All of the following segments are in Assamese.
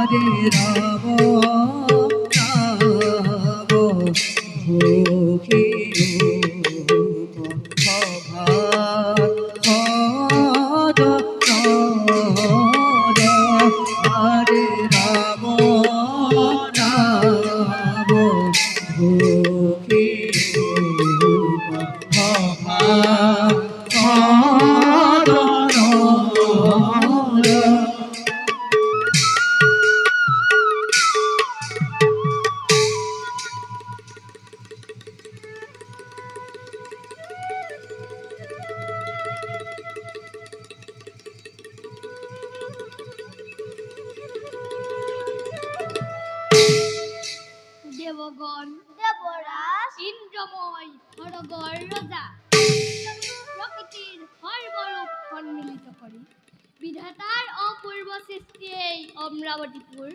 হৰে ৰাম ৰাম ভোগী হৰে ৰাম ৰাম ভোগী দেবগণ দেবৰাজ ইন্দ্ৰময় হৰগৰ ৰজা প্ৰকৃতিৰ সৰ্বৰূপ সন্মিলিত কৰি বিধাতাৰ অপূৰ্ব সৃষ্টি এই অমৰাৱতীপুৰ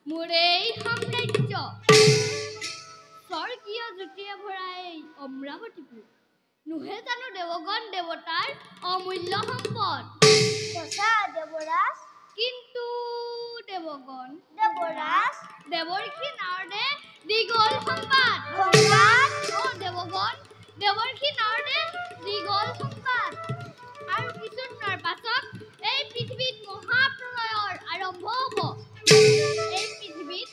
মোৰ এই সাম্ৰাজ্য স্বৰ্গীয় জ্যোতিয়ে ভৰা এই অমৰাৱতীপুৰ নুহে জানো দেৱগণ দেৱতাৰ অমূল্য সম্পদ সঁচা দেৱৰাজ কিন্তু দেৱগণ দেৱৰাজ দেৱৰ্ষি নাৰদে দীঘল সংবাদ সংবাদ ও দেৱগণ দেৱৰ্ষি নাৰদে দীঘল সংবাদ আৰু কিছুদিনৰ পাছত এই পৃথিৱীত মহাপ্ৰলয়ৰ আৰম্ভ হ'ব এই পৃথিৱীত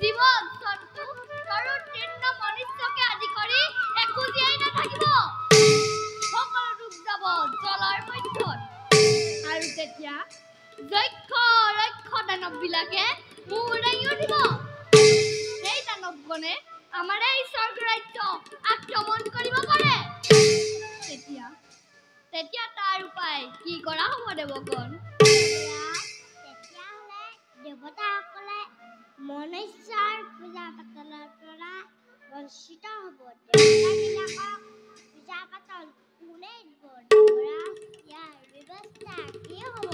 জীৱ জন্তু তৰুণ তৃণ মনুষ্যকে আদি কৰি একো জীয়াই নাথাকিব সকলো ডুব যাব জলৰ মধ্যত আৰু তেতিয়া যক্ষ ৰক্ষ দানৱবিলাকে মূৰ দাঙি উঠিব সেই দানৱগণে আমাৰ এই স্বৰ্গ ৰাজ্য আক্ৰমণ কৰিব পাৰে তেতিয়া তাৰ উপায় কি কৰা হ'ব দেৱগণ তেতিয়াহ'লে দেৱতাসকলে মনুষ্যৰ পূজা পাতলৰ পৰা বঞ্চিত হ'ব দেৱতাবিলাকক পূজা পাতল কোনে দিব ইয়াৰ ব্যৱস্থা কি হ'ব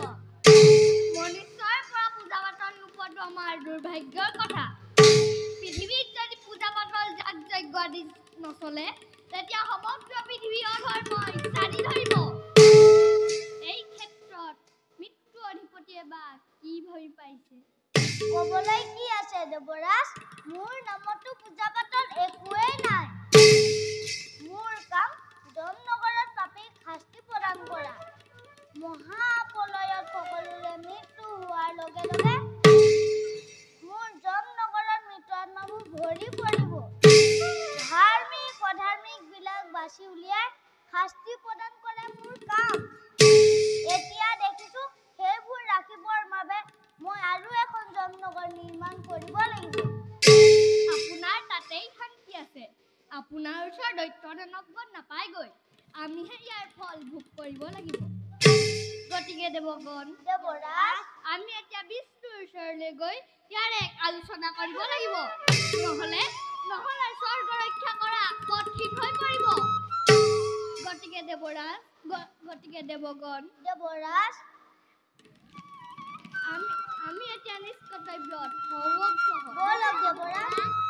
মনুষ্যৰ পৰা পূজা পাতল নোপোৱাটো আমাৰ দুৰ্ভাগ্যৰ কথা পৃথিৱীত যদি পূজা পাতল যাগ যজ্ঞ আদি নচলে তেতিয়া সমগ্ৰ পৃথিৱী অধৰ্ম ইত্যাদি ধৰিব এই ক্ষেত্ৰত মৃত্যু অধিপতিয়ে বা কি ভাবি পাইছে ক'বলৈ কি আছে দেৱৰাজ মোৰ নামতো পূজা পাতল একোৱেই নাই মোৰ কাম যমনগৰত পাপীক শাস্তি প্ৰদান কৰা মহাপ্ৰলয়ত সকলোৰে মৃত্যু হোৱাৰ লগে লগে মোৰ যমনগৰত মৃতাত্মাবোৰ ভৰি পৰিব ধাৰ্মিক অধাৰ্মিক বিলাক বাছি উলিয়াই শাস্তি প্ৰদান কৰে মোৰ কাম এতিয়া দেখিছো সেইবোৰ ৰাখিবৰ বাবে মই আৰু এখন যমনগৰ নিৰ্মাণ কৰিব লাগিব আপোনাৰ তাতেই শান্তি আছে আপোনাৰ ওচৰত দৈত্য দানৱগণ নাপায়গৈ আমিহে ইয়াৰ ফল ভোগ কৰিব লাগিব গতিকে দেৱগণ দেৱৰাজ আমি এতিয়া বিষ্ণুৰ ওচৰলৈ গৈ ইয়াৰ এক আলোচনা কৰিব লাগিব নহ'লে স্বৰ্গ ৰক্ষা কৰা কঠিন হৈ পৰিব গতিকে দেৱগণ দেৱৰাজ আমি এতিয়া নিষ্কৰ্তব্যত বলক দেৱৰাজ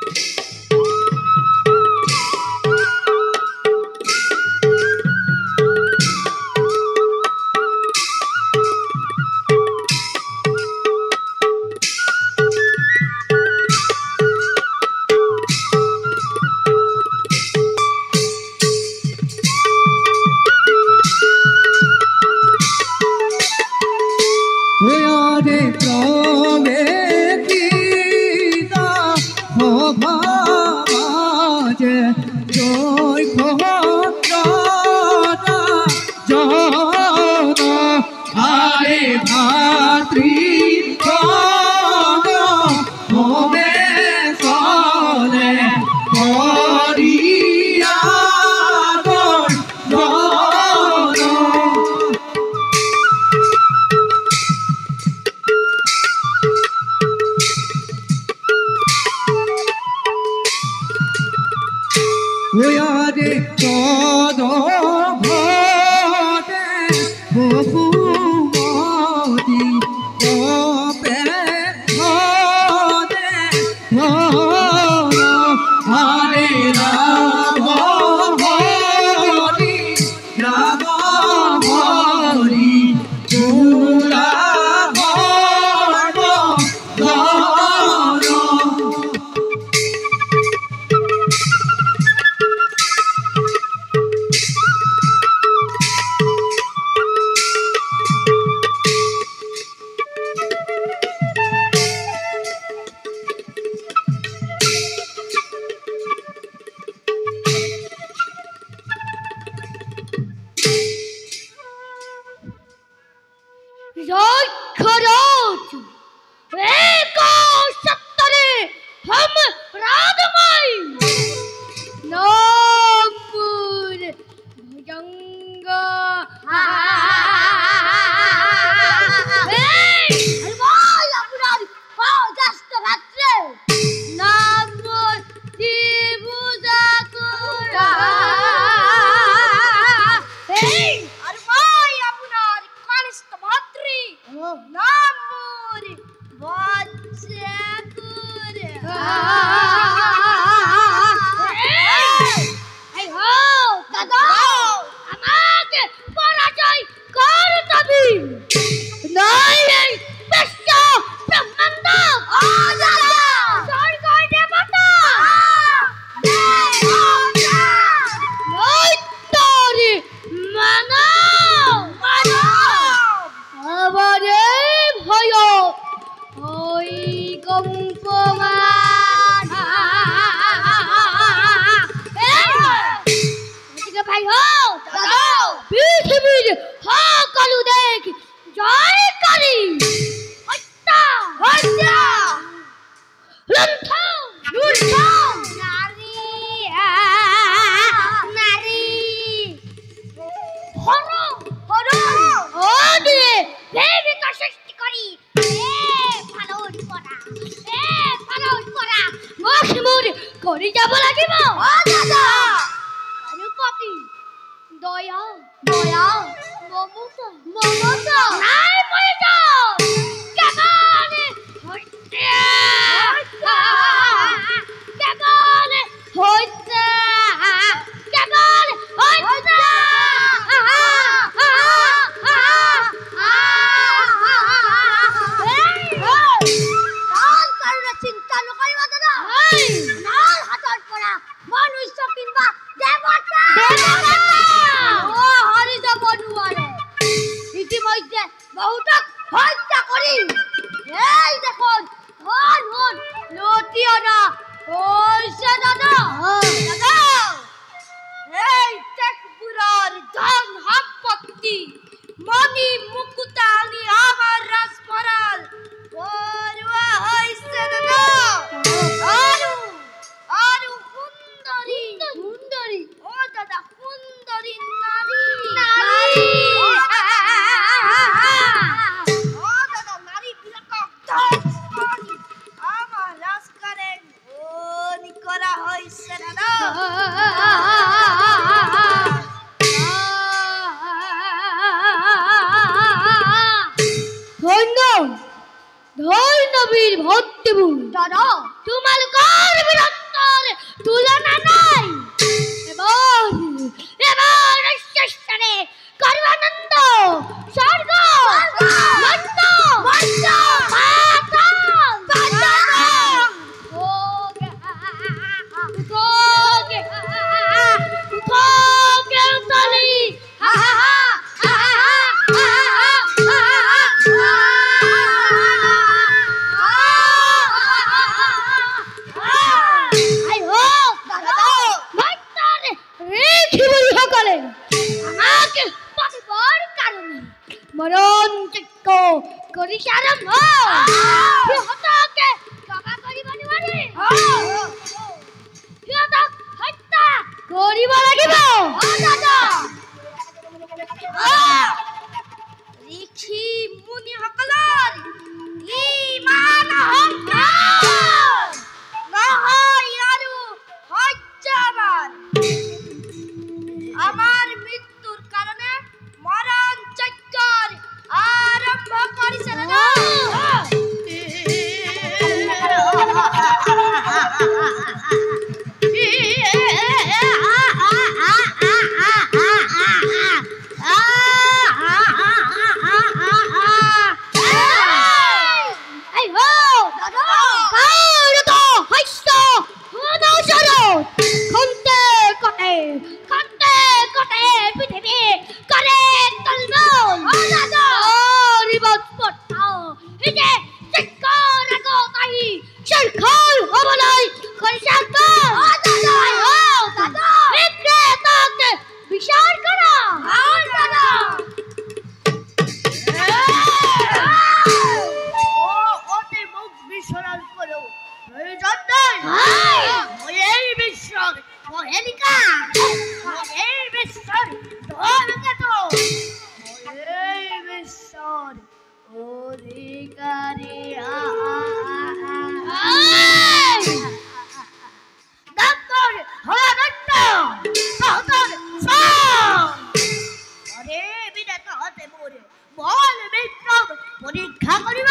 পৰীক্ষা কৰিব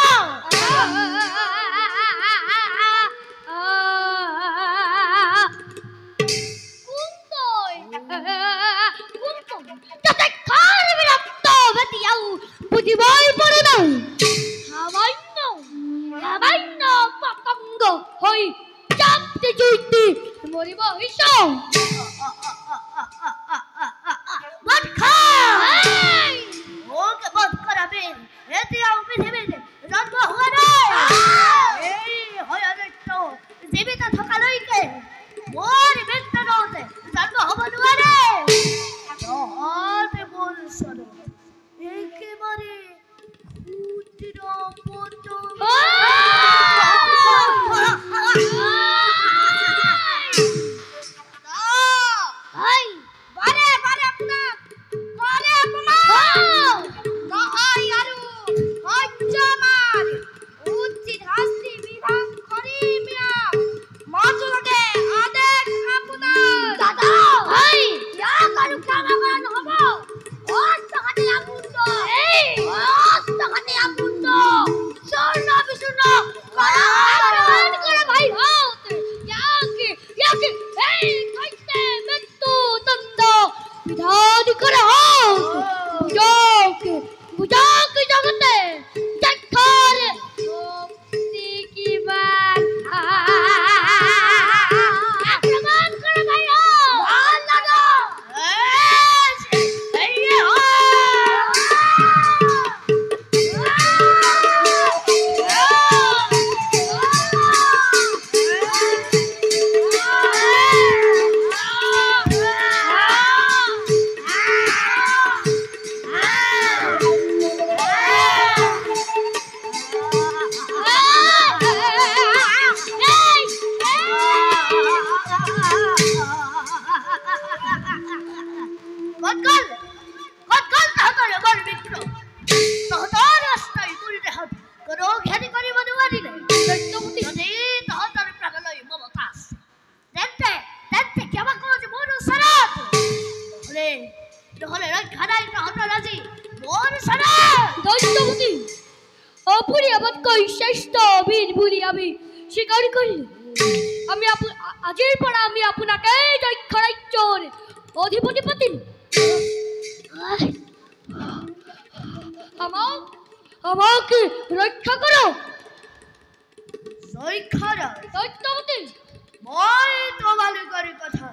মৰিব হইছ বধ খা ওকে বধ কৰাবে এতিয়াও পৃথিবীতে জন্ম হোৱা নাই এই হয়দৈত্য জীৱিত থকালৈকে মোৰ মৃত্যুতে জন্ম হ'ব নোৱাৰে তহঁতে মোৰ ওচৰত একেবাৰে ক্ষুদ্ৰ স্বীকাৰ কৰিলে আমি আজিৰ পৰা আমি আপোনাকে দক্ষ ৰাজ্যৰ অধিপতি পাতিম আমাকে ৰক্ষা কৰক সত্যৱতী মই তোমালোকৰ কথা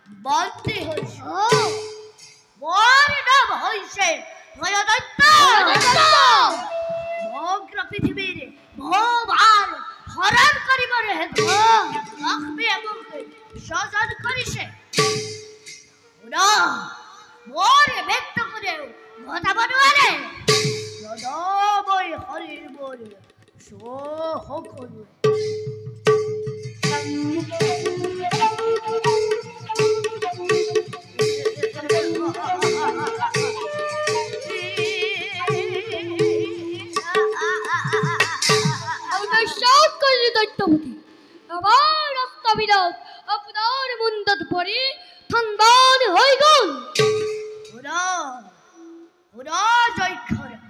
বান্তি হৈছো মোৰ নাম হৈছে হয়দৈত্য সমগ্ৰ পৃথিৱীৰ ভূভাৰ হৰণ কৰিবলৈ লক্ষ্মীয়ে মোক স্বজন কৰিছে মোৰ মৃত্যু কোনেও ঘটাব নোৱাৰে মই শৰীৰ মোৰ সকলো দৈত্যৱতী আমাৰ ৰাস্তাবিলাক আপোনাৰ মুণ্ডত পৰি থানবান হৈ গ'ল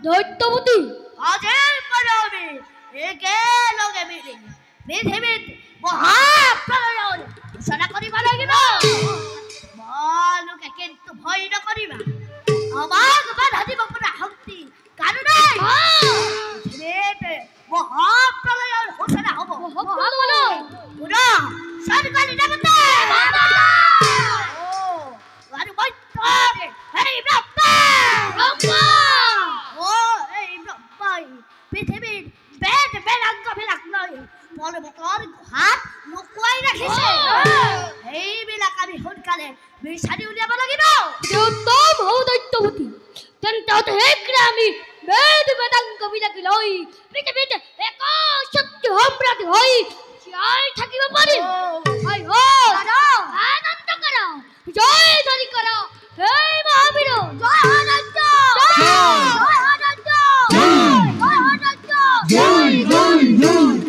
দৈত্যৱতী আজিৰ পৰা আমি একেলগে মিলি পৃথিৱীত মহাপ্ৰলয়ৰ ঘোষণা কৰিব লাগিব তোমালোকে কিন্তু ভয় নকৰিবা আমাক বাধা দিব পৰা শক্তি কাৰো নাই পৃথিৱীত মহাপ্ৰলয়ৰ ঘোষণা হ'ব চৰকাৰী দেৱতা আৰু মৈত্ৰৰে এই ব্ৰহ্মাই পৃথিৱীৰ বেদ বেদাংগবিলাক লৈ পৰ্বতৰ গুহাত লুকুৱাই ৰাখিছে এইবিলাক আমি সোনকালে বিচাৰি উলিয়াব লাগিব উত্তম হও দৈত্যৱতী তেন্তে আমি বেদ বেদাংগবিলাক লৈ পৃথিৱীত এক শক্তি সম্ৰাট হৈ জীয়াই থাকিব পাৰিম আনন্দ কৰা জয় ধ্বনি কৰা হে মহাবীৰ জয় হদৈত্য জয় জয় জয়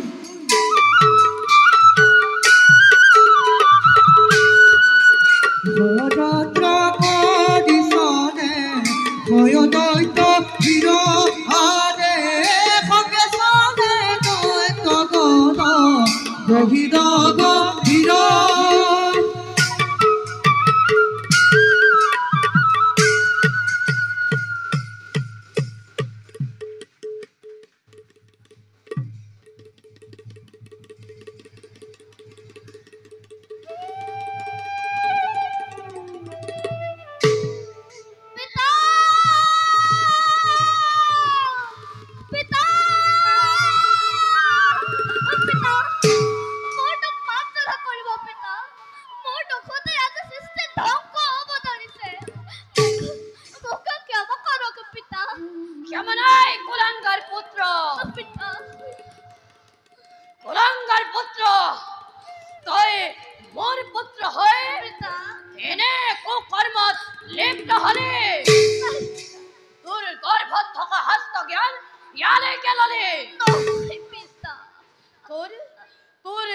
তোৰ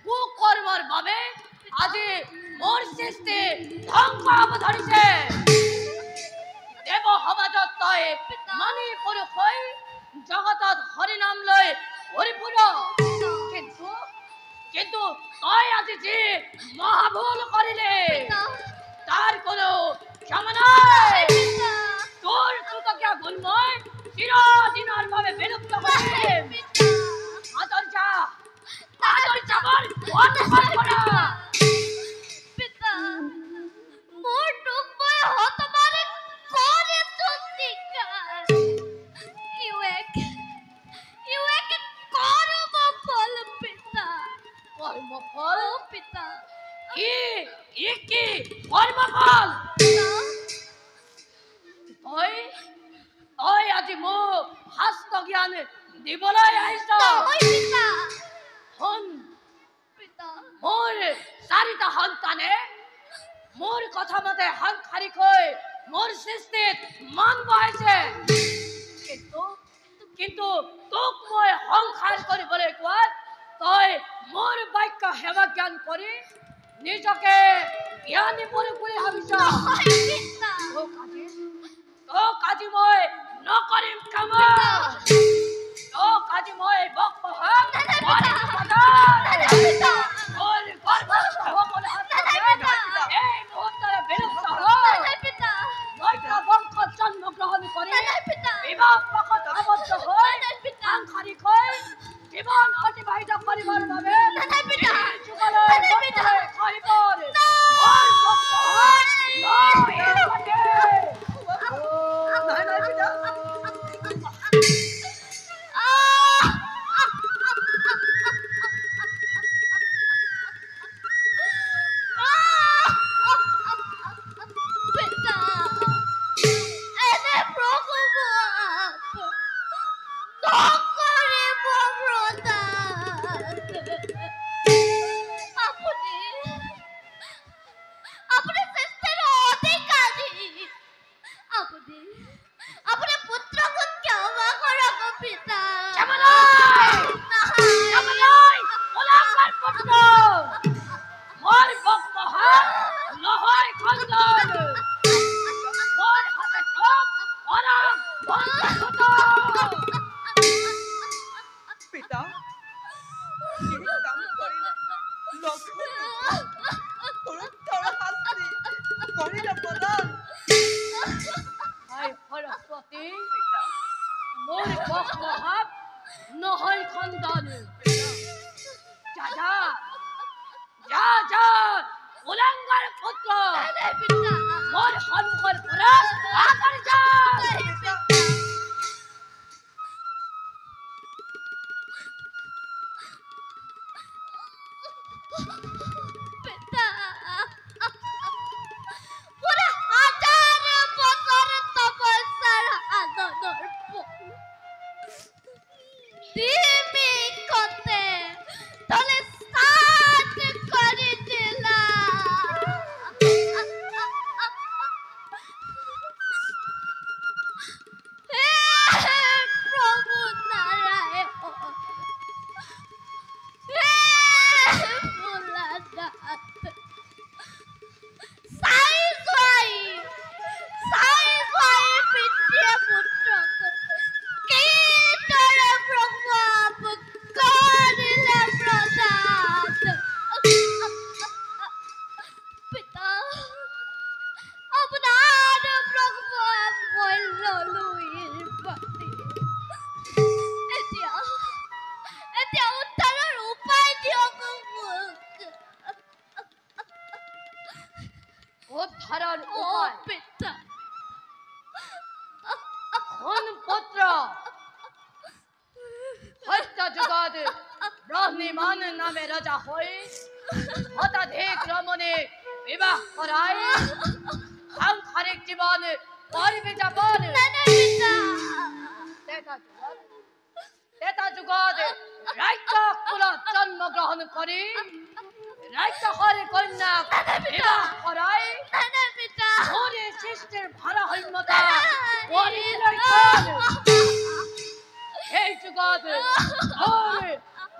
কুকৰ্মৰ বাবে আজি মোৰ সৃষ্টি ধ্বংস হব ধৰিছে দেৱ সমাজত তই মানি পুৰুষ হৈ জগতত হৰি নাম লৈ হৰিপুৰ কিন্তু কিন্তু তই আজি যি মহাভুল কৰিলে তাৰ কোনো ক্ষমা নাই তোৰ কৃতজ্ঞ গুণ মই চিৰদিনৰ বাবে বিলুপ্ত কৰিম আদৰ যা বৰ অনসৰ কৰা পিতা মোৰ দুখ মই হতবাৰে কৰে স্বীকাৰ ইউ এক কৰ্ম ফল পিতা কৰ্মফল পিতা কি কৰ্মফল তই আজি মোক শাস্ত্ৰ জ্ঞান দিবলৈ আহিছ পিতা শুন পিতা মোৰ চাৰিটা সন্তানে মোৰ কথা মতে সাংসাৰিক হৈ মোৰ সৃষ্টিত মান বহাইছে কিন্তু তোক মই সংসাৰ কৰিবলৈ কোৱাত তই মোৰ বাক্য সেৱা জ্ঞান কৰি নিজকে জ্ঞানী পুৰুষ বুলি ভাবিছ তোক আজি মই নকৰিম কামা তোক আজি মই জন্মগ্ৰহণ কৰে বিবাহ পক্ষত আবদ্ধ হৈ সাংসাৰিক হৈ জীবন অতিবাহিত কৰিবৰ বাবে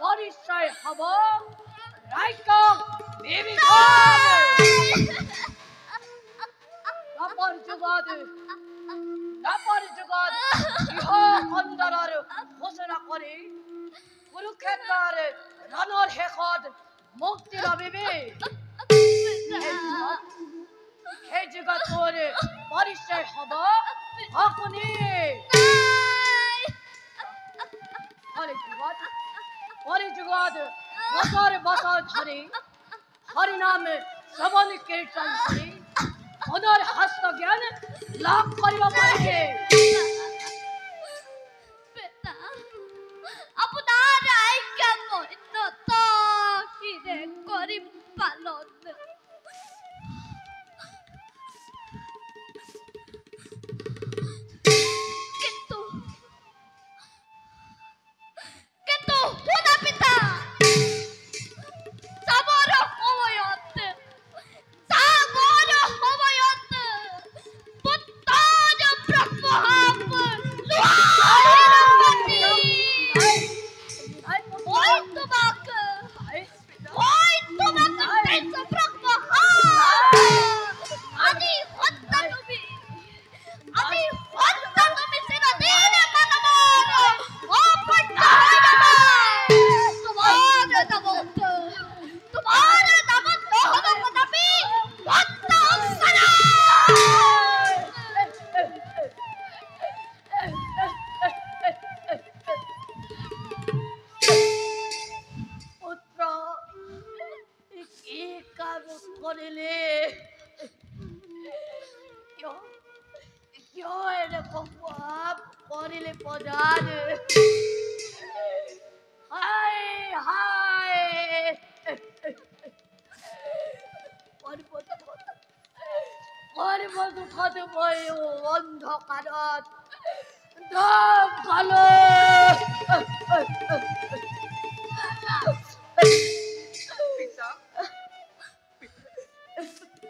পৰিচয় হ'ব ৰাজ্যক বিভীষণ নাপৰ যুগত গৃহ কন্দৰৰ ঘোষণা কৰি কুৰুক্ষেত্ৰৰ ৰণৰ শেষত মুক্তি লভিবি সেই যুগত তোৰ পৰিচয় হ'ব শকুনি কলিযুগত বছৰ বছৰ ধৰি হৰিনাম শ্ৰৱণ কীৰ্তন কৰি মনৰ হস্ত জ্ঞান লাভ কৰিব পাৰিবি আপোনাৰ আজ্ঞা মই নতশিৰে কৰিম পালন কিন্তু শুনা পিতা যাবৰ সময়ত পুত্ৰৰ ব্ৰহ্মহাপ অন্ধকাৰত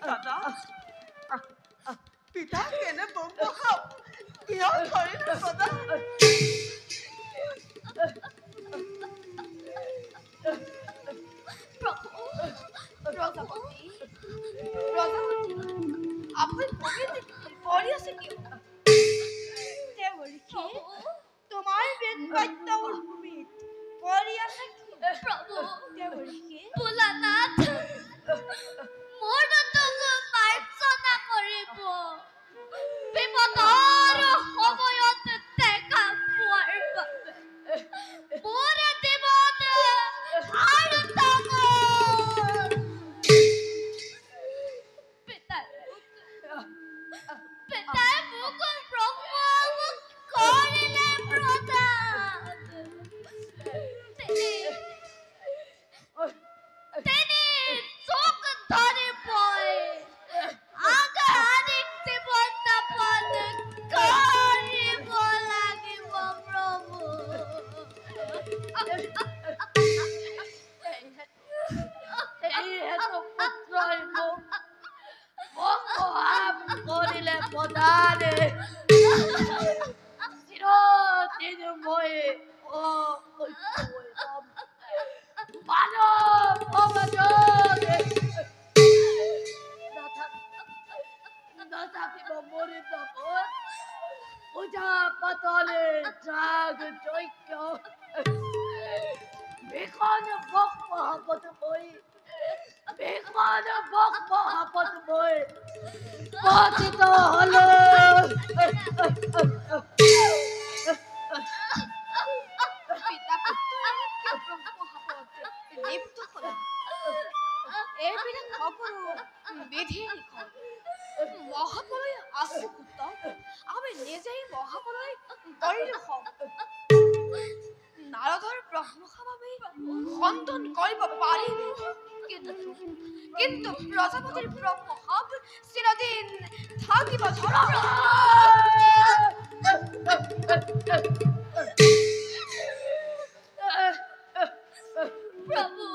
দাদা পিতা কেনে ব্ৰহ্মহাপ কিয় ধৰিলে দাদা আপুনি কৰি আছে কি তোমাৰ বেদ বাদ্যৰ ভূমিত কৰি আছে কি প্ৰভু ভোলানাথ মোৰ মাৰ্চনা কৰিব বিপদৰ সময়ত দেখা পোৱাৰ বাবে মোৰ দেৱত আৰু পিতাই মোক ব্ৰহ্মক কৰিলে প্ৰদান তিনি চোখ ধৰি পয় আগাৰিক জীৱন যাপন কৰিব লাগিব প্ৰভু কৰিলে প্ৰদানে চিৰদিন মই মানৱ সমাজত নাথাকিব মৰি যাব পূজা পাতলে যাগ যজ্ঞ ভীষণ ব্ৰহ্মহাপত মই পতিত হলো এইবিলাক সকলো বিধিৰ মহাপলয় আছে পুত্ৰ আমি নিজেই মহাপলয় কৰিলো নাৰদৰ ব্ৰহ্মহাপ আমি খণ্ডন কৰিব পাৰিম কিন্তু প্ৰজাপতিৰ ব্ৰহ্মহাপ চিৰদিন থাকিব ধৰা প্ৰভু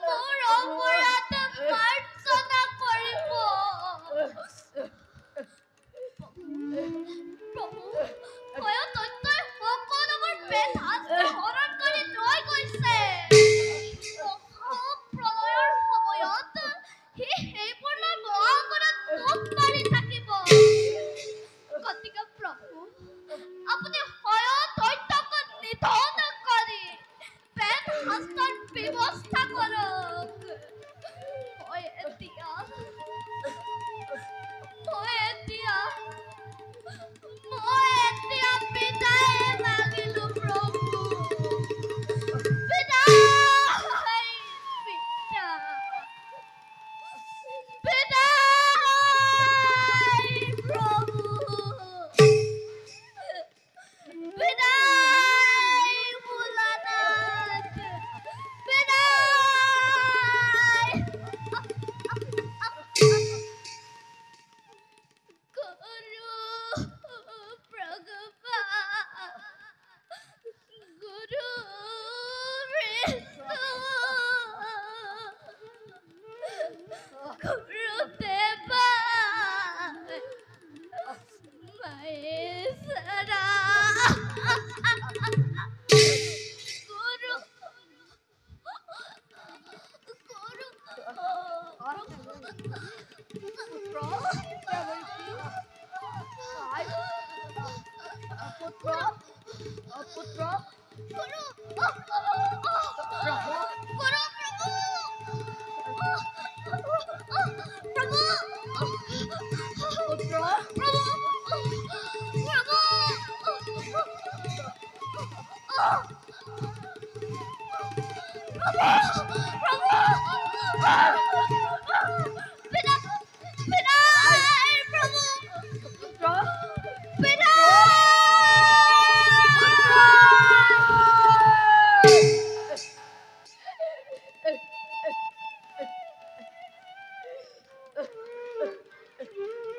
মোৰ অপৰাধ মাৰ্জনা কৰিব প্ৰভু ভয়ত সকলোবোৰ বেদ হৰণ কৰি ব্যৱস্থা কৰক। মই এতিয়া বিদায় মাগিলো প্ৰভু। বিদায়, বিদায় প্ৰভু। বিদায় ভোলানাথ, বিদায়। গুৰু ভগৱান, গুৰু বিষ্ণু, গুৰুদেৱা, মহেশ্বৰা, গুৰু,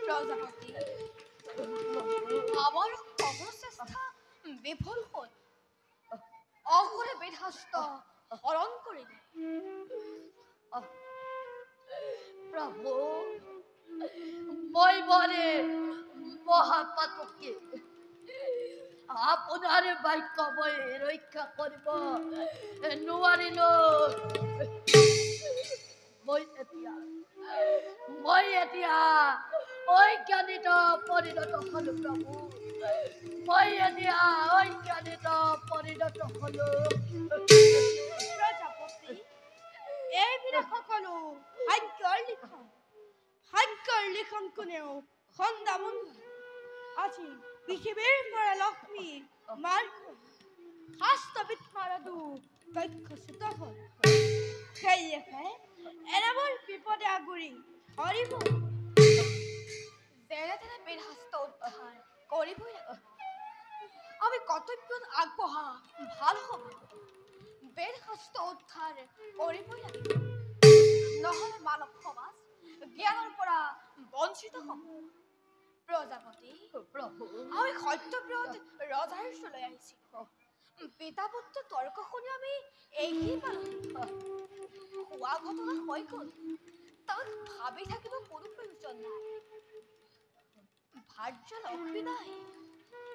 প্ৰজাপতি, আমাৰ অগ্ৰচেষ্টা বিফল হ'ল। অঘৰে বেদশাস্ত্ৰ হৰণ কৰিলে। প্ৰভু, মই বৰে মহাপাতকী, আপোনাৰ বাক্য মই ৰক্ষা কৰিব নোৱাৰিলো। মই এতিয়া অজ্ঞানিত পৰিণত হলো প্ৰভু। মই এতিয়া অজ্ঞানিত পৰিণত হলো। প্ৰজাপতি, এইবিলাক সকলো ভাগ্যৰ লিখন। ভাগ্যৰ লিখন কোনেও খণ্ডাব নোৱাৰে। আজি পৃথিৱীৰ পৰা লক্ষ্মী মাৰ শাস্ত্ৰবিদ মাৰদু দক্ষচিত হ'ল। সেয়েহে এনেবোৰ বিপদে আগুৰি ধৰিব। যেনে তেনে বেদশাস্ত্ৰ উদ্ধাৰ কৰিবই লাগিব। আমি কৰ্তব্যত আগবঢ়া ভাল হ'ব। বেদশাস্ত্ৰ উদ্ধাৰ কৰিবই লাগিব, নহ'লে মানৱ সমাজ জ্ঞানৰ পৰা বঞ্চিত হ'ব। প্ৰজাপতি, প্ৰভু, আমি সত্যব্ৰত ৰজাৰ ওচৰলৈ আহিছিলো। পিতা পুত্ৰ তৰ্ক শুনি আমি এগিয়ে পালো। হোৱা ঘটনা হৈ গ'ল, তাক ভাবি থাকিব কোনো প্ৰয়োজন নাই। ভাৰ্য লক্ষ্মী নাই,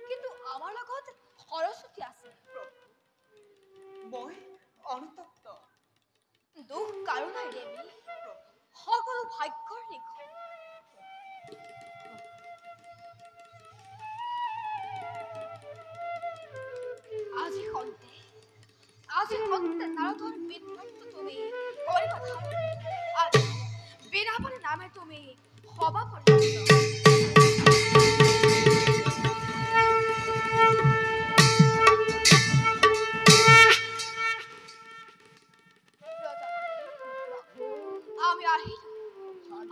কিন্তু আমাৰ লগত সৰস্বতী আছে। মই অনুতপ্ত। দুখ কাৰো নাই দেৱী, সকলো ভাগ্যৰ লিখন। আজি সন্তে নাৰদৰ বিধ্বস্ত তুমি কৰিবা ধাৰণ। আৰু বীণাপাণি নামে তুমি সভা কৰিছা। আমি আহিলো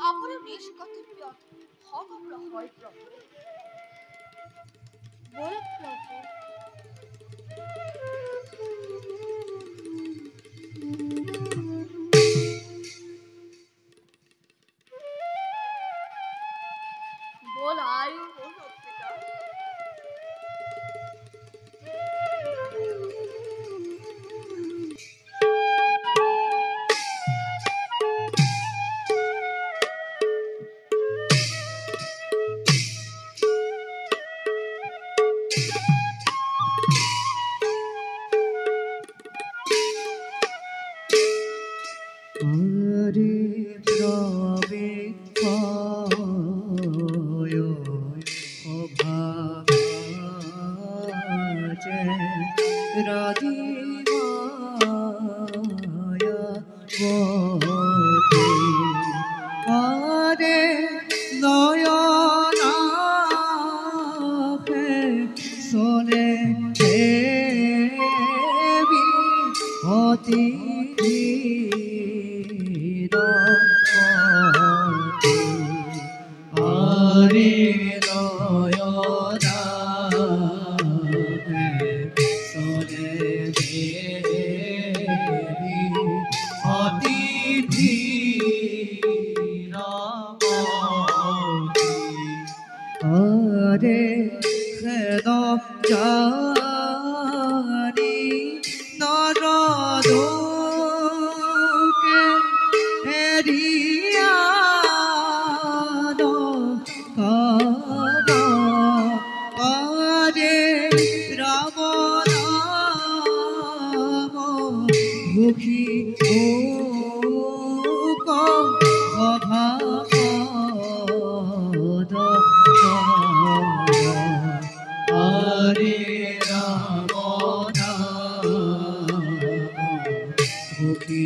আপোনাৰ নিজ কৰ্তব্যত সমগ্ৰ হয় প্ৰভু। বল প্ৰভু। বল আয়ু। ৰাধিমা বতী আৰে নয়নাখে চলে দেৱী অতি ধীৰপতি আৰে নয়নাখে চলে দেৱী অতি ধীৰপতি আৰে খেদ জানি নৰদোকে হেৰিয়া কাব আৰে ৰাম নাম মুখী হৰে ৰাম মুখী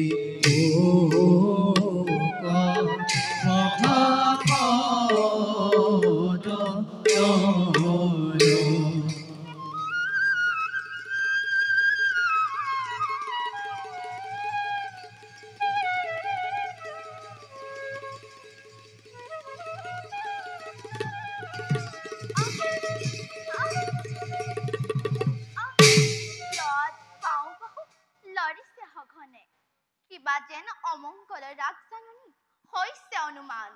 লৰিছে সঘনে কিবা যেন অমংগলৰ ৰাগ জাননী হৈছে অনুমান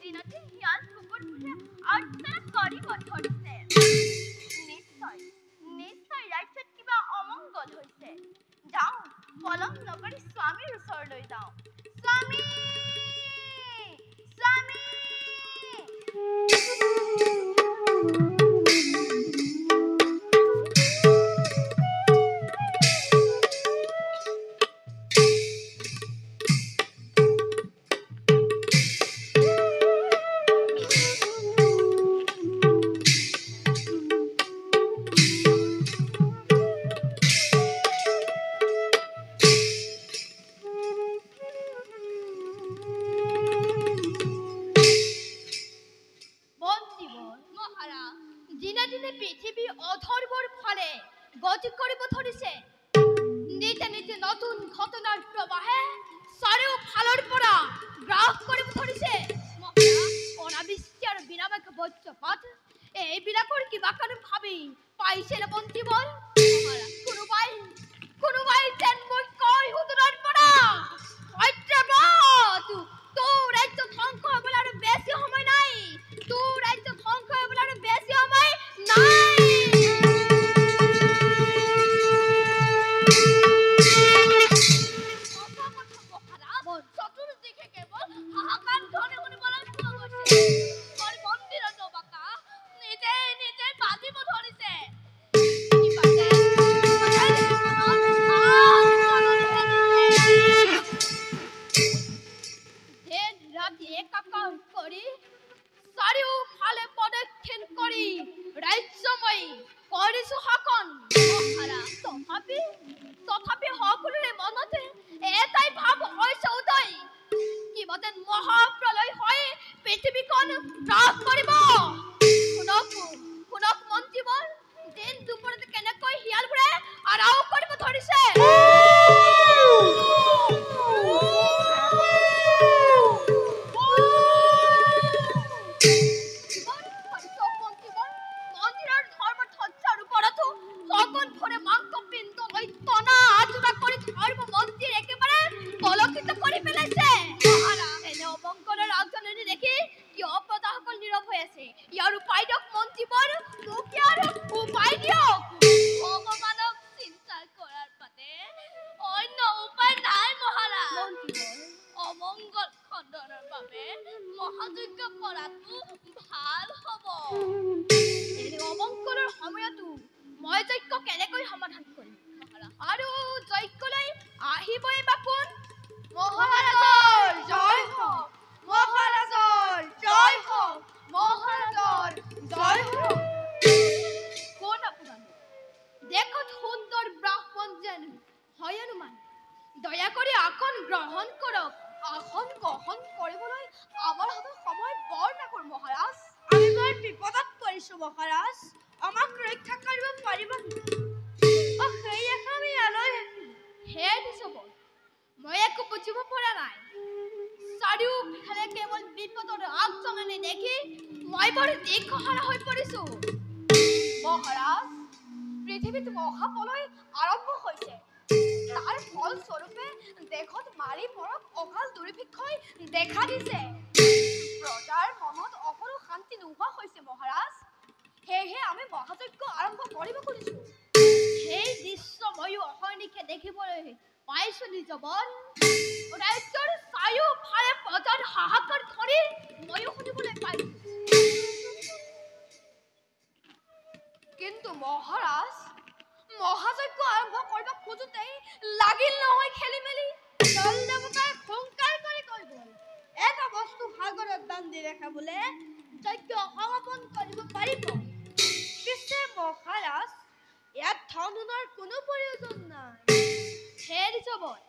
দিনতে শিয়াল কুকুৰবোৰে অৰ্চনা কৰিব ধৰিছে নিশ্চয় ৰাজ্যত কিবা অমংগল হৈছে যাওঁ পলম নকৰি স্বামীৰ ওচৰলৈ যাওঁ স্বামী স্বামী দিনে দিনে পৃথিৱী অধৰ্মৰ ফালে গতি কৰিব ধৰিছে নিজে নিজে নতুন ঘটনাৰ প্ৰবাহে চাৰিওফালৰ পৰা গ্ৰাস কৰিব ধৰিছে অনাবৃষ্টি আৰু বিনাময় বজ্ৰপাত এইবিলাকৰ কিবা কাৰণ ভাবি পাইছে বন্তিবৰ কোনোবাই যেন মই কয় হুদুৰৰ পৰা তোৰ ৰাজ্য ধ্বংস হ'বলৈ আৰু বেছি সময় নাই তোৰ ৰাজ্য ধ্বংস হ'বলৈ আৰু বেছি সময় নাই চতুৰ্দিশে কেৱল হাহাকাৰ ধ্বনি শুনিবলৈ পোৱা গৈছে মন্দিৰৰ নবাকা নিজে নিজে বাজিব ধৰিছে চাৰিওফালে পদক্ষেপ কৰি ৰাজ্যময় কৰিছো শাসন তথাপি সকলোৰে মনতে এটাই ভাৱ হৈছে উদয় কিবা যেন মহাপ্ৰলয় হৈ পৃথিৱীখন গ্ৰাস কৰিব শুনক মন্ত্ৰীবৰ দিন দুপৰতে কেনেকৈ শিয়ালবোৰে আৰাও কৰিব ধৰিছে মহাৰাজৰ জয় হওক মহাৰাজৰ বিপদত পৰিছো মহাৰাজ, আমাক ৰক্ষা কৰিব পাৰিব নেকি? সেয়েহে আমি ইয়ালৈ হে দিছব, মই একো বুজিব পৰা নাই। চাৰিওফালে কেৱল বিপদৰ আগজননী দেখি মই বৰ দিশহাৰা হৈ পৰিছো। মহাৰাজ, পৃথিৱীত মহাপ্ৰলয় আৰম্ভ হৈছে। তাৰ ফলস্বৰূপে দেশত মাৰি মৰক অকাল দুৰ্ভিক্ষই দেখা দিছে। প্ৰজাৰ মনত অকণো শান্তি নোহোৱা হৈছে মহাৰাজ। সেয়েহে আমি মহাযজ্ঞ আৰম্ভ কৰিব খুজিছো। সেই দৃশ্য ময়ো অহৰ্নিশে দেখিবলৈ পাইছো নিজবন। ৰাজ্যৰ চাৰিওফালে প্ৰজাৰ হাহাকাৰ ধৰি ময়ো শুনিবলৈ পাইছো। কিন্তু মহাৰাজ, মহাযজ্ঞ আৰম্ভ কৰিব খোজোতেই লাগিল নহয় খেলি মেলি। জল দেৱতাই সংকাৰ কৰি কৈ গ'ল, এটা বস্তু সাগৰত দান দি দেখা বোলে যজ্ঞ সমাপন কৰিব পাৰিব। পিছে মহাৰাজ, ইয়াত ধন সোণৰ কোনো প্ৰয়োজন নাই। হে ঋষভৰ,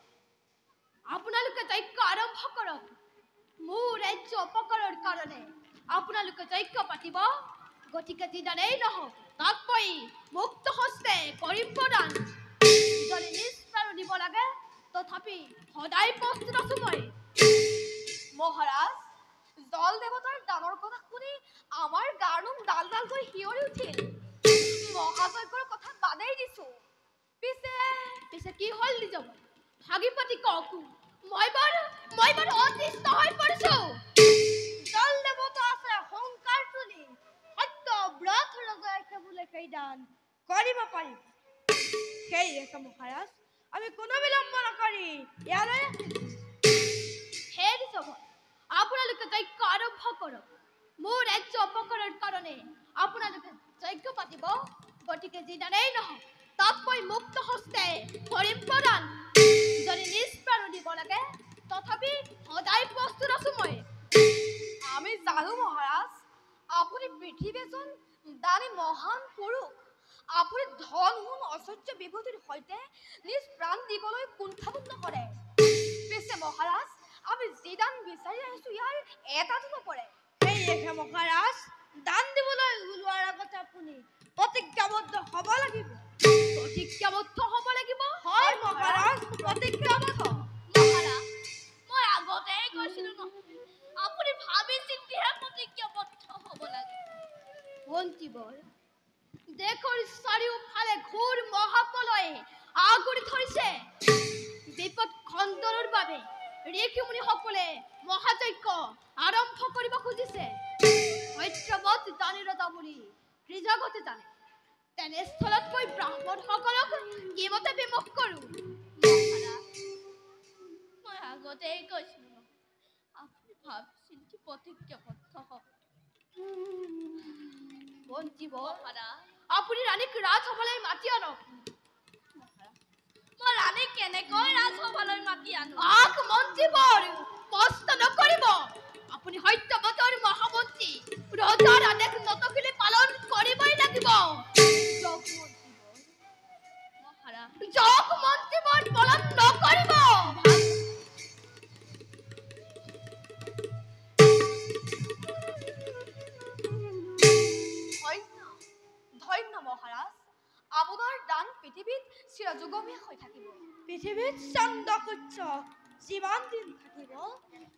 আপোনালোকে যজ্ঞ আৰম্ভ কৰক। মোৰ ৰাজ্য অপকাৰৰ কাৰণে আপোনালোকে যজ্ঞ পাতিব। গতিকে যিদানেই নহওক তাক মই মুক্ত হস্তে কৰিম প্ৰদান। যদি নিষ্ঠাৰো দিব লাগে তথাপি সদায় প্ৰস্তুত আছো মই। মহাৰাজ, জল দেৱতাৰ দানৰ কথা শুনি আমাৰ গাৰ নোম ডাল ডালকৈ শিয়ৰি উঠিল। মহাযজ্ঞৰ কথা বাদেই দিছো। পিছে কি হল নিজব? ভাগি পাতি কওক। মই বৰ অতিষ্ঠ হৈ পৰিছো। জল দেৱতা আছে সংকাৰ তুলি সত্য ব্ৰত ৰজাই কেৱলে সেই দান কৰিব পাৰিব। সেয়েহে মহাৰাজ, আমি কোনো বিলম্ব নকৰি ইয়ালৈ হে ঋষভ, আপোনালোকে যজ্ঞ আৰম্ভ কৰক। মোৰ ৰাজ্য অপকাৰৰ কাৰণে আপোনালোকে যজ্ঞ পাতিব। গতিকে যিদানেই নহওক তাক মই মুক্ত হস্তে কৰিম প্ৰদান। যদি নিষ্ঠাৰো দিব লাগে তথাপি সদায় প্ৰস্তুত আছো মই। আমি জানো মহাৰাজ, আপুনি পৃথিৱীজন দানী মহান পুৰুষ। আপুনি ধন সোণ ঐশ্বৰ্য বিভূতিৰ সৈতে নিজ প্ৰাণ দিবলৈ কুণ্ঠাবোধ নকৰে। পিছে মহাৰাজ, আমি যি দান বিচাৰি আহিছো ইয়াৰ এটাতো নপৰে। সেয়েহে মহাৰাজ, দান দিবলৈ ওলোৱাৰ আগতে আপুনি প্ৰতিজ্ঞাবদ্ধ হ'ব লাগিব। প্ৰতিজ্ঞাবদ্ধ হ'ব লাগিব? হয় মহাৰাজ, প্ৰতিজ্ঞাবদ্ধ। মহাৰাজ, মই আগতেই কৈছিলো নহয়, আপুনি ভাবি চিন্তিহে প্ৰতিজ্ঞাবদ্ধ হ'ব লাগে। মন্ত্ৰীবৰ, দেশৰ চাৰিওফালে ঘোৰ মহাপ্ৰলয়ে আগুৰি ধৰিছে। বিপদ খণ্ডনৰ বাবে ঋষিমুনিসকলে মহাযজ্ঞ আৰম্ভ কৰিব খুজিছে। সত্যবত জানি ৰজা বুলি ত্ৰিজগতে জানে। তেনেস্থলত মই ব্ৰাহ্মণসকলক কিমতে বিমুখ কৰো? মই আগতেই কৈছিলো নহয়, আপুনি ভাবি চিন্তি প্ৰতিজ্ঞাবদ্ধ হ'ব। আপুনি ৰাণীক ৰাজসভালৈ মাতি আনক। মই ৰাণীক কেনেকৈ ৰাজসভালৈ মাতি আনো? মন্ত্ৰীবৰ, কষ্ট নকৰিব। আপুনি সত্যবতৰ মহামন্ত্ৰী, ৰজাৰ আদেশ নতকিলে পালন কৰিবই লাগিব। মন্ত্ৰীবৰ পালন নকৰিব। ধন্য মহাৰাজ, আপোনাৰ দান পৃথিৱীত চিৰযুগমীয়া হৈ থাকিব। পৃথিৱীত চন্দ্ৰ সূৰ্য যিমান দিন থাকিব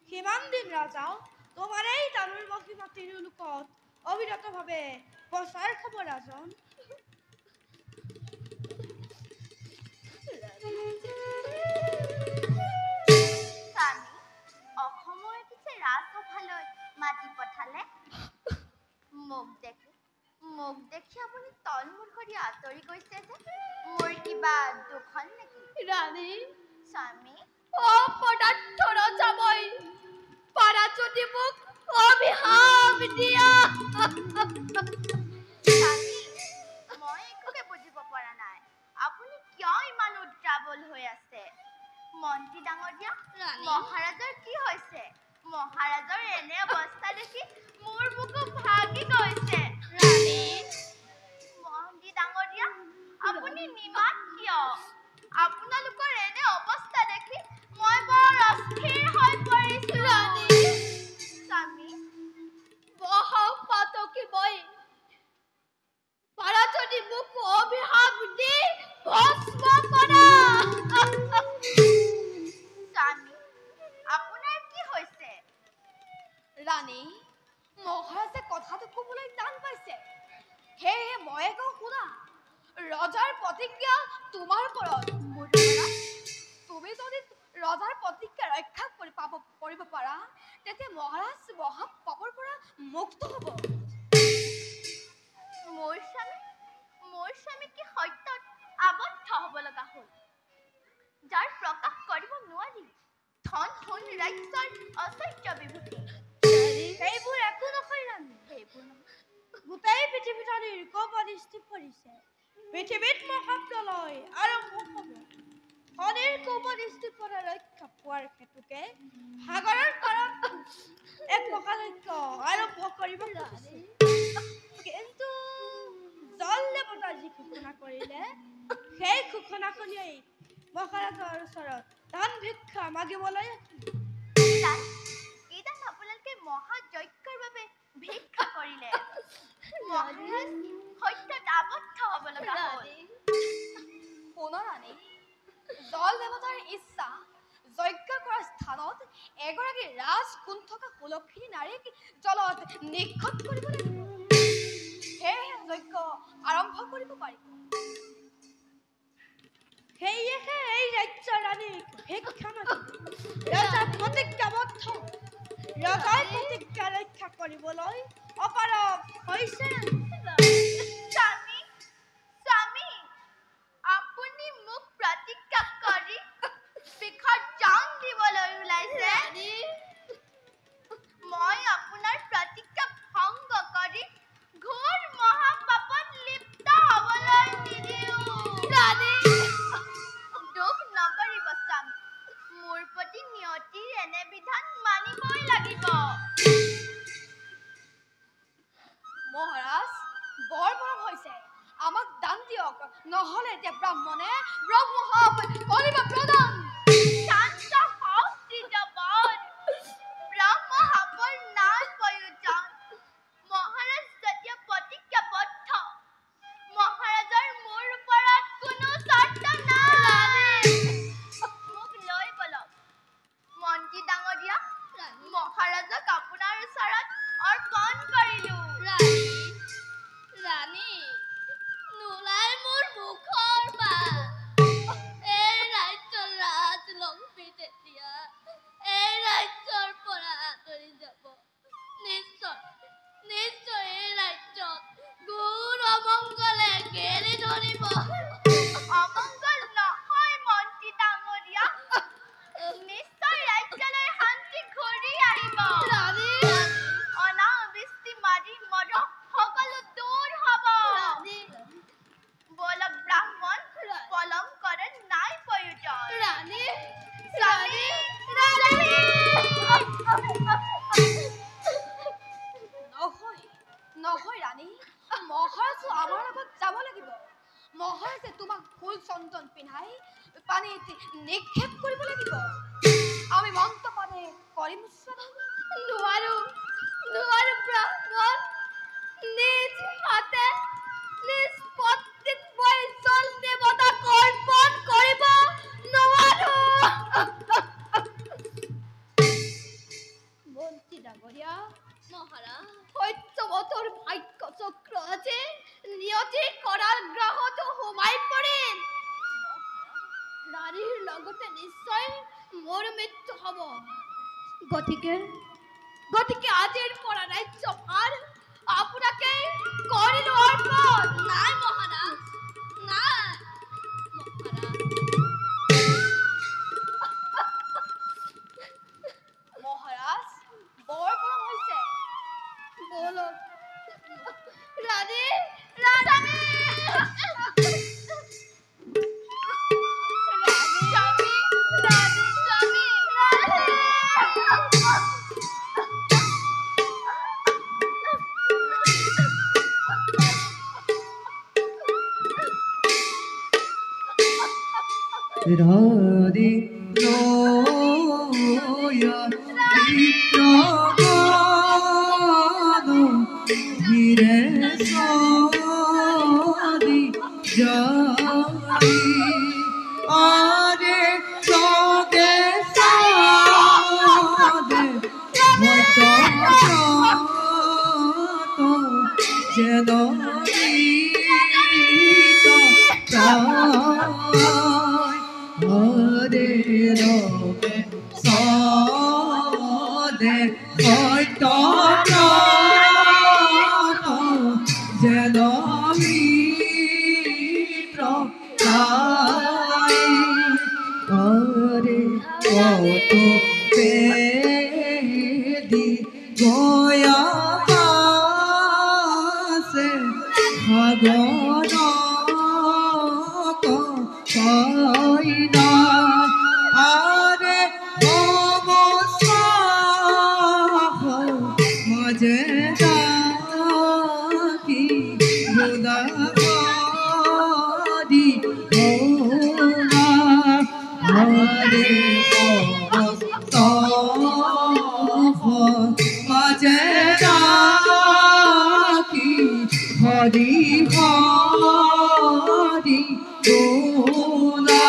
সিমান দিন ৰাজা তোমাৰ এই দানৰ মহিমা তিৰুলোকত অবিৰতভাৱে প্ৰচাৰ হ'ব ৰাজন। স্বামী, অসমৰ পিছে ৰাজসভালৈ মাতি পঠালে। মোক দেখি আপুনি তলমূৰ কৰি আঁতৰি গৈছে যে, মোৰ কিবা দুখ হ'ল নেকি? ৰাণী, স্বামী, অপদাৰ্থ ৰজা মই, পাৰা যদি মোক অভিশাপ দিয়া। স্বামী, মই একোকে বুজিব পৰা নাই। আপুনি কিয় ইমান উত্ৰাৱল হৈ আছে? মন্ত্ৰী ডাঙৰীয়া, মহাৰাজৰ কি হৈছে? মহাৰাজৰ এনে অৱস্থা দেখি মোৰ বুকু ভাগি গৈছে। মন্ত্ৰী ডাঙৰীয়া, আপুনি নিমাত কিয়? আপোনালোকৰ এনে অৱস্থা দেখি মই বৰ অস্থিৰ হৈ পৰিছো। স্বামী, মহাপাতকী মই ময়ে কওঁ শুনা, ৰজাৰ প্ৰতিজ্ঞা তোমাৰ ওপৰত। মহাৰাজ, তুমি যদি ৰজাৰ প্ৰতিজ্ঞা ৰক্ষা কৰিব পাৰা, তেতিয়া মহাৰাজ মহাপাপৰ পৰা মুক্ত হ'ব। মোৰ স্বামী কি সত্যত আবদ্ধ হ'ব লগা হ'ল, যাৰ প্ৰকাশ কৰিব নোৱাৰি? ধন হ'ল ৰাজ্যৰ অচৈত্য বিভূতি। সেইবোৰ একো নহয় ৰাণী, সেইবোৰ গোটেই পৃথিৱীত নিৰ্গম দৃষ্টি পৰিছে। পৃথিৱীত মহাপ্ৰলয় আৰম্ভ হ'ব। শনিৰ কোপদৃষ্টি পৰা ৰক্ষা পোৱাৰ হেতুকে সাগৰৰ পাৰত এক মহাযজ্ঞ আৰম্ভ কৰিব খুজিছে। কিন্তু জল দেৱতাৰ যি ঘোষণা কৰিলে, সেই ঘোষণাখনিয়েই মহাৰাজৰ ওচৰত দান ভিক্ষা মাগিবলৈ এইদান আপোনালোকে মহাযজ্ঞৰ বাবে ভিক্ষা কৰিলে। মহাৰাজ সত্যত আবদ্ধ হ'ব লগা হ'ল। পুনৰাণী, জল দেৱতাৰ ইচ্ছা যজ্ঞ কৰাৰ স্থানত এগৰাকী ৰাজগুণ থকা কুলক্ষিনী নাৰীক জলত নিক্ষেপ কৰিব লাগিব। সেয়েহে যজ্ঞ আৰম্ভ কৰিব পাৰিব। সেয়েহে এই ৰাজ্যৰ ৰাণীক ভিক্ষা মাগিব। ৰজাৰ প্ৰতিজ্ঞাবদ্ধ, ৰজাৰ প্ৰতিজ্ঞা ৰক্ষা কৰিবলৈ অপাৰগ হৈছে। স্বামী, আপুনি মোক প্ৰতিজ্ঞা কৰি বিষৰ জান দিবলৈ ওলাইছে। মই আপোনাৰ প্ৰতিজ্ঞা ভংগ কৰি ঘোৰ মহাপাপত লিপ্ত হ'বলৈ নিদিওঁ। দুখ নকৰিব স্বামী, মোৰ প্ৰতি নিয়তিৰ এনে বিধান মানিবই লাগিব। মহাৰাজ, বৰ মৰম হৈছে, আমাক দান দিয়ক, নহ'লে এতিয়া ব্ৰাহ্মণে ব্ৰহ্মহপ কৰিব প্ৰদান। শান্ত হওক দ্বিজবৰ, ব্ৰহ্মহপৰ নাই প্ৰয়োজন। মহাৰাজ যেতিয়া প্ৰতিজ্ঞাবদ্ধ, মহাৰাজৰ মোৰ ওপৰত কোনো চৰ্ত নাই। মোক লৈ বলক মন্ত্ৰী ডাঙৰীয়া, মহাৰাজক আপোনাৰ ওচৰত অৰ্পণ কৰিলো। ৰাণী, নোলাই মোৰ মুখৰ মাত। এই ৰাজ্যৰ ৰাজলক্ষ্মী তেতিয়া এই ৰাজ্যৰ পৰা আঁতৰি যাব। নিশ্চয় এই ৰাজ্যত ঘোৰ অমংগলে ঘেৰি ধৰিব। অমংগল নহয় মন্ত্ৰী ডাঙৰীয়া, নিশ্চয় ৰাজ্যলৈ শান্তি ঘূৰি আহিব। অনাবৃষ্টি মাৰি মৰহ সকলো দূৰ হ'ব। বলক ব্ৰাহ্মণ, পলম কৰাৰ নাই প্ৰয়োজন। নহয় ৰাণী, মহাৰাজো আমাৰ লগত যাব লাগিব। মহাৰাজে তোমাক ফুল চন্দন পিন্ধাই পানীত নিক্ষেপ কৰিব লাগিব। আমি মন্ত্ৰপানে কৰিম। নোৱাৰো ব্ৰাহ্মণ, নিজ হাতে নিজ পত্নীক মই জল দেৱতাক অৰ্পণ কৰিব নোৱাৰো। মন্ত্ৰী ডাঙৰীয়া, মহাৰাজ, সত্যৱতৰ ভাগ্য চক্ৰ আছে, নিয়তিৰ কৰাৰ গ্ৰহতো সোমাই পৰিল। ৰাণীৰ লগতে নিশ্চয় মোৰ মৃত্যু হ'ব। গতিকে আজিৰ পৰা ৰাজ্যভাৰ আপোনাকে কৰিলো অৰ্পণ। নাই মহাৰাজ, নাই মহাৰাজ, বৰ মৰম হৈছে। বলক ৰাণী, রাধে নয়া চিত্রগান ধীরে সাদি যাই আরে সদে সাদে হয়তো যেন হরে রবে সদে সত্য যেন মিত্র হরে কত পেদি গয়া পাশে ভগন কইনা আরে অবসাহ মজে দাকি বুদারি হোনা হরে অবসাহ মজে দাকি হরি হরি গোলা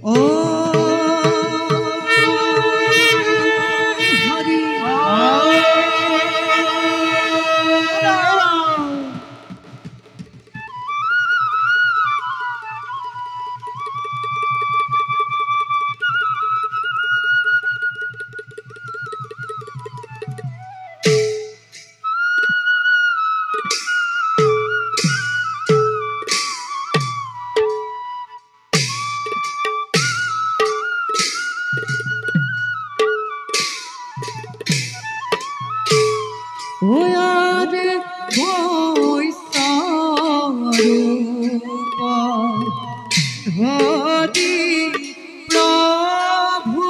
ও হরি ওয়ারে বৈসারূপ হরি প্রভু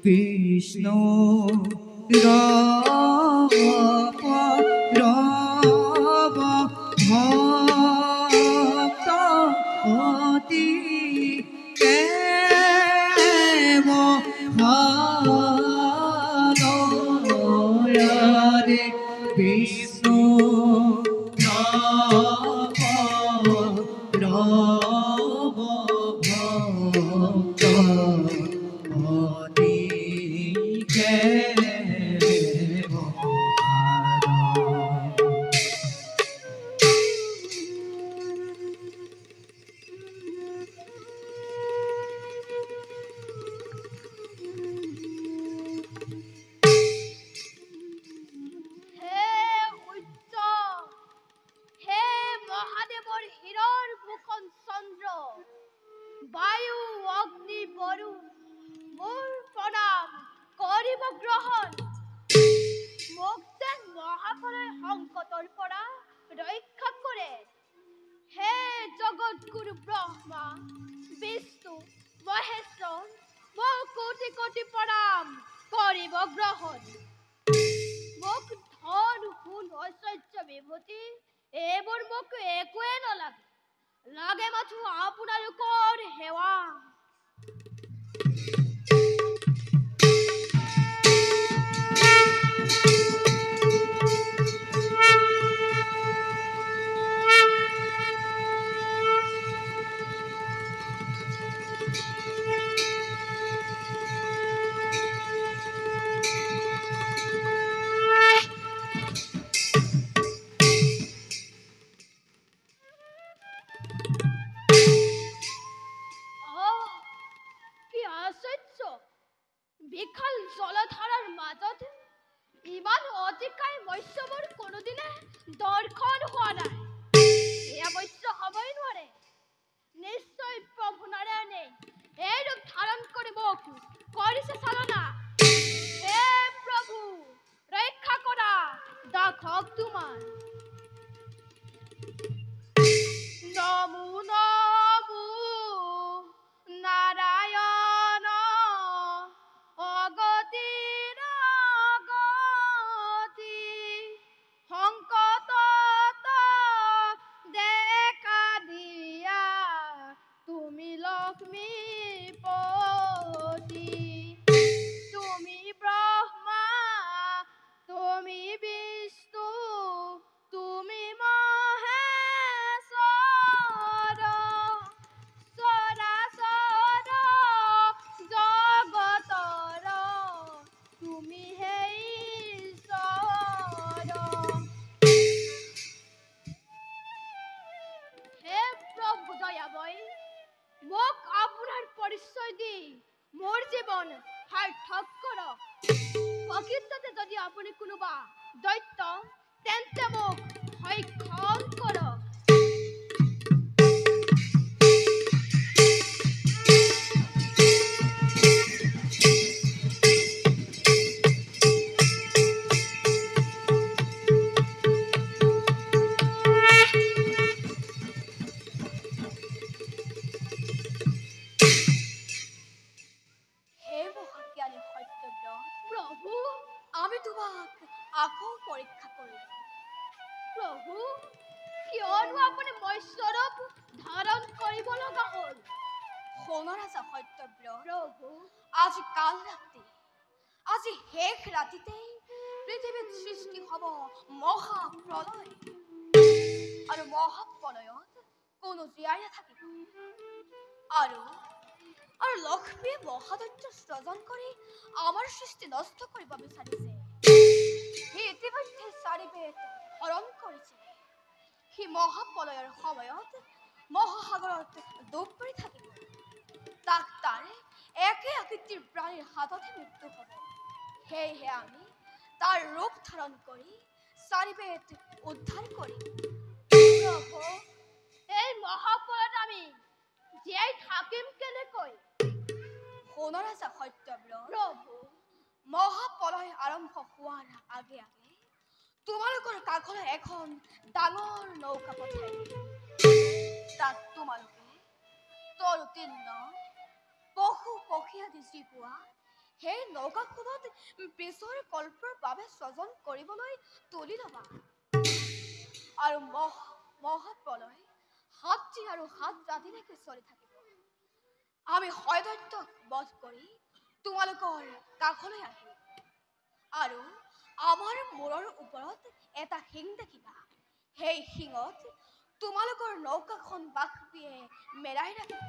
Vishnu Rama Rama Bhakta Ati Kemo Hare Vishnu Rama Rama Bhakta Ati Kemo গ্ৰহণ মোক যেন মহাফলয় সংকটৰ পৰা ৰক্ষা কৰে। হে জগতগুৰু ব্ৰহ্মা বিষ্ণু মহেশ্বৰ মোক কোটি কোটি প্ৰণাম কৰিব গ্ৰহণ। মোক ধন সোণ ঐশ্বৰ্য বিভূতি এইবোৰ মোক একোৱে নালাগে, লাগে মাথো আপোনালোকৰ সেৱা। বিশাল জলধাৰাৰ মাজত ইমান অতিকায় মৎস্যবোৰ কোনোদিনে দৰ্শন হোৱা নাই। এয়া মৎস্য হ'বই নোৱাৰে। নিশ্চয় প্ৰভু নাৰায়ণে এই ৰূপ ধাৰণ কৰি মোক কৰিছে চালনা। হে প্ৰভু ৰক্ষা কৰা, দাসক তোমাৰ। নমো নমো নাৰায়ণ অগতিৰ অগতি, সংকটত দেখা দিয়া তুমি লক্ষ্মীপতি। তুমি ব্ৰহ্মা, তুমি বিষ্ণু, তুমি মহেশ্বৰ, চৰাচৰ জগতৰ তুমি হে ঈশ্বৰ। হে প্ৰভু দয়াময়, মোক আপোনাৰ পৰিচয় দি মোৰ জীৱন সাৰ্থক কৰক। প্ৰকৃততে যদি আপুনি কোনোবা দৈত্য তেন্তে মোক সক্ষম কৰক। হে মহাজ্ঞানী সত্যব্ৰত, প্ৰভু আমি তোমাক আকৌ পৰীক্ষা কৰিম। প্ৰভু কিয়নো আপুনি মৎস্যৰূপ ধাৰণ কৰিব লগা হ'ল? শুন ৰাজা সত্যব্ৰত, প্ৰভু আজি কাল ৰাতি, আজি শেষ ৰাতিতেই পৃথিৱীত সৃষ্টি হ'ব মহাপ্ৰলয়। আৰু মহাপ্ৰলয়ত কোনো জীয়াই নাথাকিব। আৰু লক্ষ্মীয়ে মহাদৈত্য সৃজন কৰি আমাৰ সৃষ্টি নষ্ট কৰিব বিচাৰিছে। সি ইতিমধ্যে চাৰিবেদ হৰণ কৰিছে। সি মহাপ্ৰলয়ৰ সময়ত মহাসাগৰত ডুব পৰি থাকিব। তাক তাৰে একে আকৃতিৰ প্ৰাণীৰ হাততে মৃত্যু হ'ব। সেয়েহে আমি তাৰ ৰূপ ধাৰণ কৰি চাৰিবেদ উদ্ধাৰ কৰিম। প্ৰভু এই মহাপ্ৰলয়ত আমি জীয়াই থাকিম কেনেকৈ? শুন ৰাজা সত্যব্ৰত, প্ৰভু মহাপ্ৰলয় আৰম্ভ হোৱাৰ আগে আগে তোমালোকৰ কাষলৈ এখন ডাঙৰ নৌকা পঠাই দিম। তাত তোমালোকে তল তিন্ন পশু পক্ষী আদি যি পোৱা সেই নৌকাখনত পিছৰ কল্পৰ বাবে স্বজন কৰিবলৈ তুলি ল'বা। আৰু মহাপ্ৰলয় 7 দিন আৰু 7 ৰাতিলৈকে চলি থাকিব। আমি হয়দৈত্যক বধ কৰি তোমালোকৰ কাষলৈ আহিম। আৰু আমাৰ মূৰৰ ওপৰত এটা শিং দেখিবা। সেই শিঙত তোমালোকৰ নৌকাখন বাষ্পীয়ে মেৰাই ৰাখিব।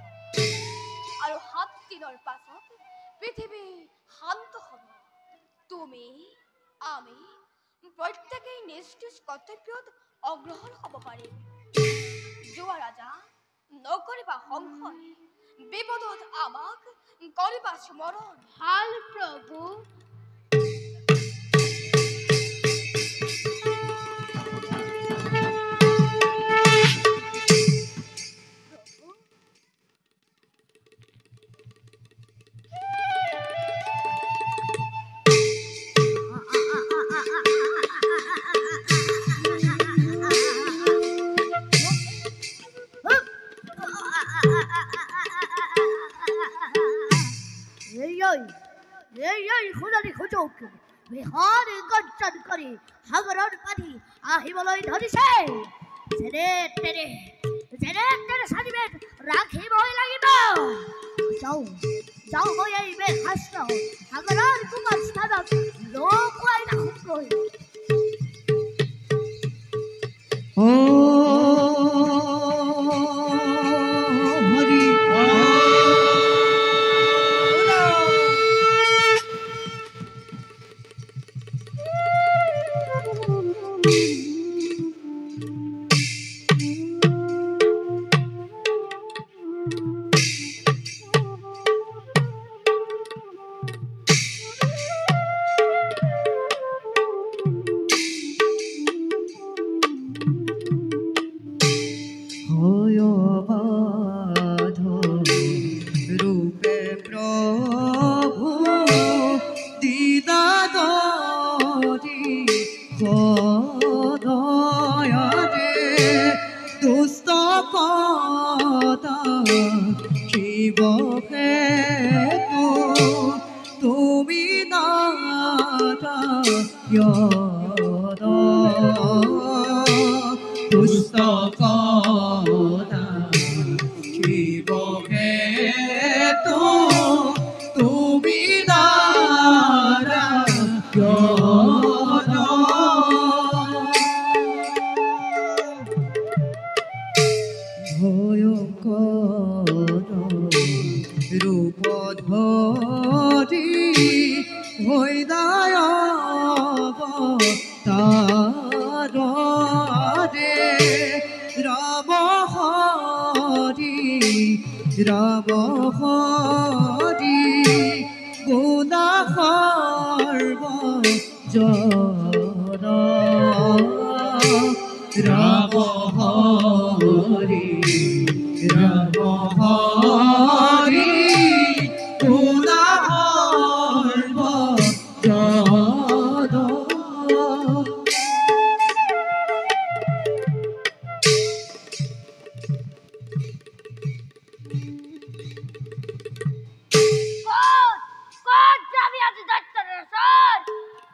আৰু 7 দিনৰ পাছত পৃথিৱী শান্ত হ'ব। তুমি আমি প্ৰত্যেকেই নিজ নিজ কৰ্তব্যত অগ্ৰসৰ হ'ব পাৰিম। যোৱা ৰাজা, নকৰিবা সংশয়, বিপদত আমাক কৰিবা স্মৰণ। ভাল প্ৰভু। এই সোণালী সুযোগ বিহান গৰ্জন কৰি সাগৰৰ পানী আহিবলৈ ধৰিছে। যেনে তেনে চাৰিবেদ ৰাখিবই লাগিব। যাওঁ মই এই বেহাস্ত সাগৰৰ কুমাৰ স্থানত লুকুৱাই ৰাখোঁগৈ। হরি রূপে প্রভু দিদাদি দয়ারে দুষ্ট কথা শিবকে তুমি দাতা দুষ্ট কথা শিবকে তুমি দাতা রূপ ধরি হইদায় তারে রাম হরি গুণা সর্ব জন রাম হরি গুণা সর্ব জন। ক'ত যাবি আজি দৈত্যৰ ওচৰত?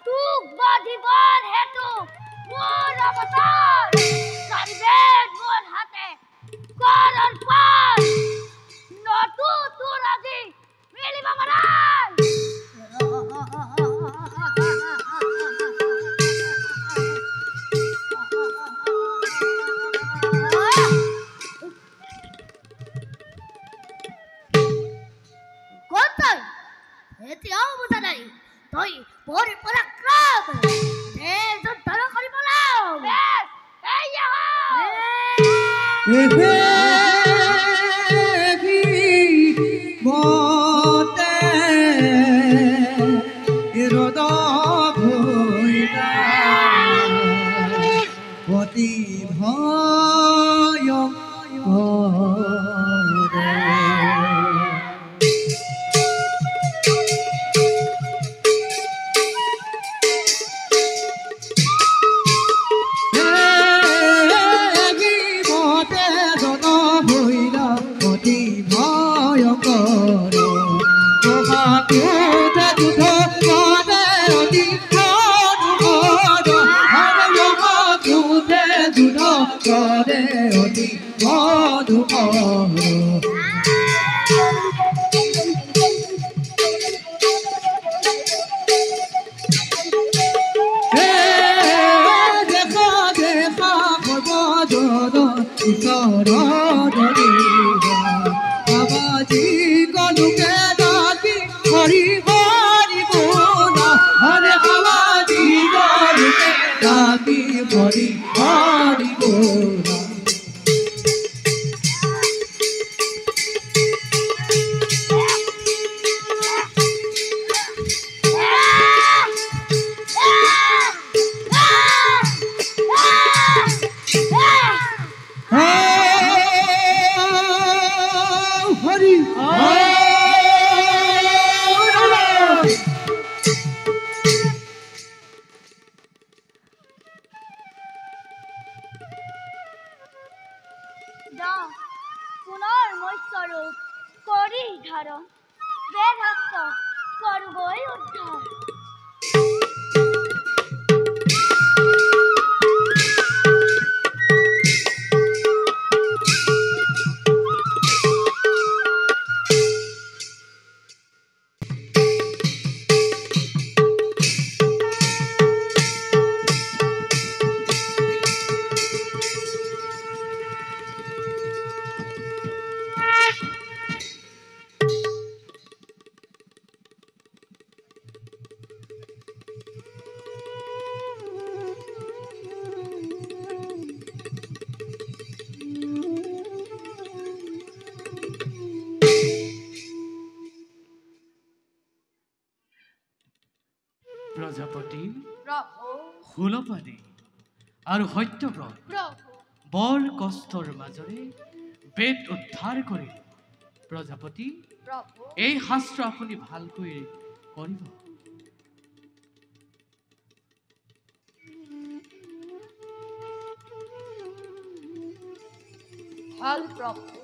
তোক বাধিবৰ হেতু মোৰ অৱতাৰ। চাৰিবেদ মোৰ হাতে কৰ অৰ্পণ। নতু তোৰ আজি মিলিব মৰাণ। ক'ত তই? এতিয়াও বুজা নাই তই বৰ পৰাক্ৰম। যুদ্ধ কৰিব মতে হৃদ ভৈরা অতি ভয় করে অতি মধুকর দেখা দেখা সর্বজন ঈশ্বর বাবাজি গলুকে ডাকি হরি হরি বোলা হরে বাবাজি গলুকে ডাকি হরি হরি বোলা। পুনৰ মৎস্যৰূপ কৰি ধাৰণ বেধাস্ত কৰোগৈ উদ্ধাৰ। প্ৰজাপতি প্ৰভু শূলপাণি আৰু সত্যব্ৰত প্ৰভু বৰ কষ্টৰ মাজৰে বেদ উদ্ধাৰ কৰি প্ৰজাপতি প্ৰভু এই শাস্ত্ৰ আপুনি ভালকৈ কৰিব। ভাল প্ৰভু